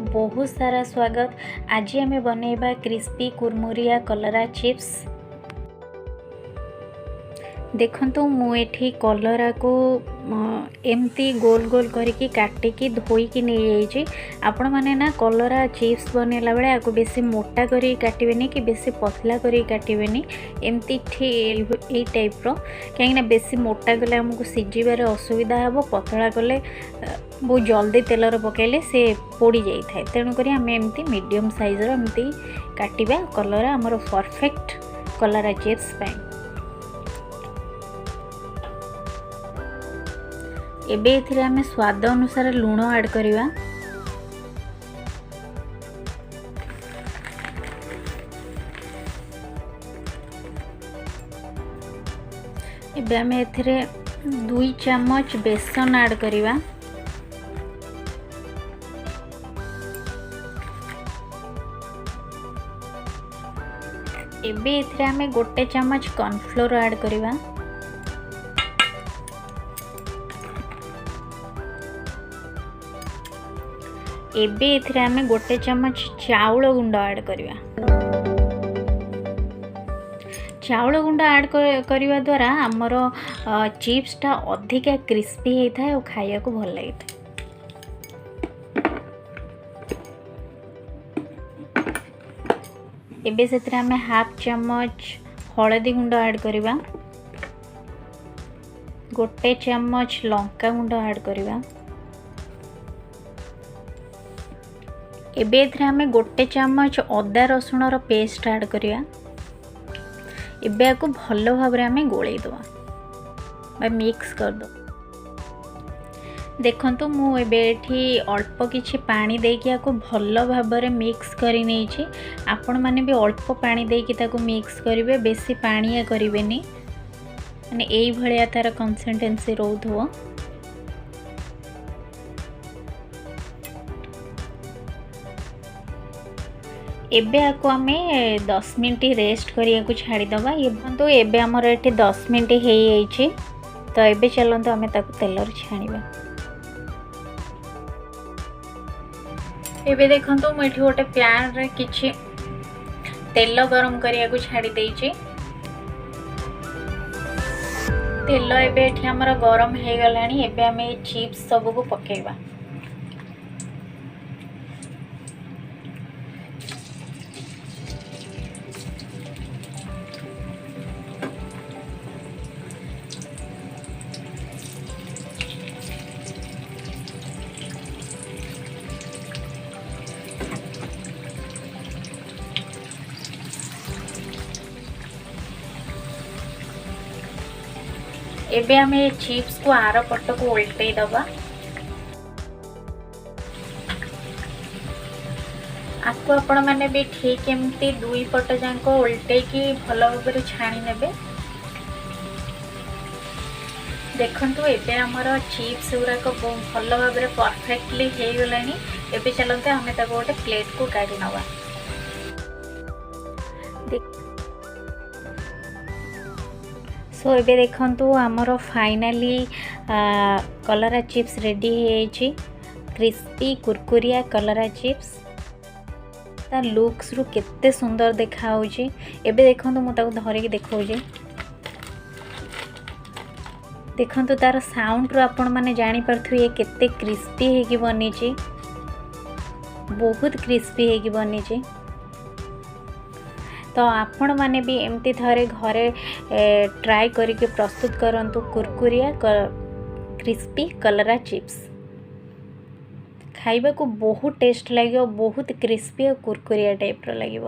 बहुत सारा स्वागत। आज आम बनैबा क्रिस्पी कुरमुरिया कलरा चिप्स। देखंतु मुझे कलरा को एमती गोल गोल करके काटिकी धोईकी नहीं जाइए। आपण मैंने ना कलरा चिप्स बनैला बेले आपको बेसी मोटा करी काटबेनी कि बेसी पतला करी काटबेनी, एमती यही टाइप्र। कहीं बेसी मोटा गले आमको सीझीबार असुविधा हे, पतला गले बहुत जल्दी तेलर पकड़े से पोड़ी जाए। तेणुक आम एमती मीडियम साइजर एमती काटिबा कलरा आमर परफेक्ट कलरा चिप्स पाई। एबे एथिरे आमे स्वाद अनुसार लूण ऐड करिवा। एबे आमे एथिरे 2 चम्मच बेसन ऐड करिवा। एबे एथिरे आमे 1 चम्मच कॉर्नफ्लोर ऐड करिवा। एबे एथिरे आमे 1 चम्मच चाउल गुंड ऐड करिवा। चाउल गुंड ऐड करिवा द्वारा हमर चिप्स टा अधिका क्रिस्पी होता है और खाया को भल लगे। एबे सेथिरे आमे 1/2 चम्मच हळदी गुंड ऐड करिवा। 1 चम्मच लंका गुंड ऐड करिवा। एबे एथिरे आमे 1 चम्मच अदा रसुण रो पेस्ट ऐड करिया। एबे आको भलो भाबरे आमे गोळेई दवा बा मिक्स कर दो। देखंतु मु एबे एठी अल्प किछि पानी देकी आको भलो भाबरे मिक्स करि नै छी। आपण माने भी अल्प पानी देकी ताको मिक्स करिवे, बेसी पानिया करिवेनी, माने एई भलिया तार कंसिस्टेंसी रहउथो। एबे आको आमे 10 मिनट रेस्ट करिया को छाड़ी दबा। ये तो एबे हमर एठी 10 मिनट हे जाइछि, तो एबे चलंतो आमे ताको तेलर छाणीबा। एबे देखंतो म एठी गोटे पैन रे किछि तेल गरम करिया को छाड़ी देइछि। तेल एबे एठी हमर गरम हे गलानी। एबे आमे चिप्स सब को पकेइबा। एबे आमे चिप्स को आर पट को उल्टे दबा। आपको आपण माने भी ठीक एमती 2 पट जांको उल्टे की भलो भाबरे छाणी नेबे। देखंतु एबे हमर चिप्स गुरा को भलो भाबरे परफेक्टली हे गलानी। एबे चलंते हमें ताको गोटे प्लेट को काढी नवा। सो एबे देखंतु हमर फाइनली कलरा चिप्स रेडी हे। क्रिस्पी कुरकुरिया कलरा चिप्स तार लुक्स रु केते सुंदर देखा होची। एबे देखंतु मु ताको धरिकी देखौजे। देखंतु तार साउंड रु आपण माने जानि परथु ये केते क्रिस्पी हे कि बनी छी। बहुत क्रिस्पी हे कि बनी छी। तो आपण माने भी एमती थरे घरे ट्राई करके प्रस्तुत करंतु कुरकुरिया क्रिस्पी कलरा चिप्स। खाइबा को बहुत टेस्ट लगे, बहुत क्रिस्पी और कुरकुरिया टाइप रो लगे।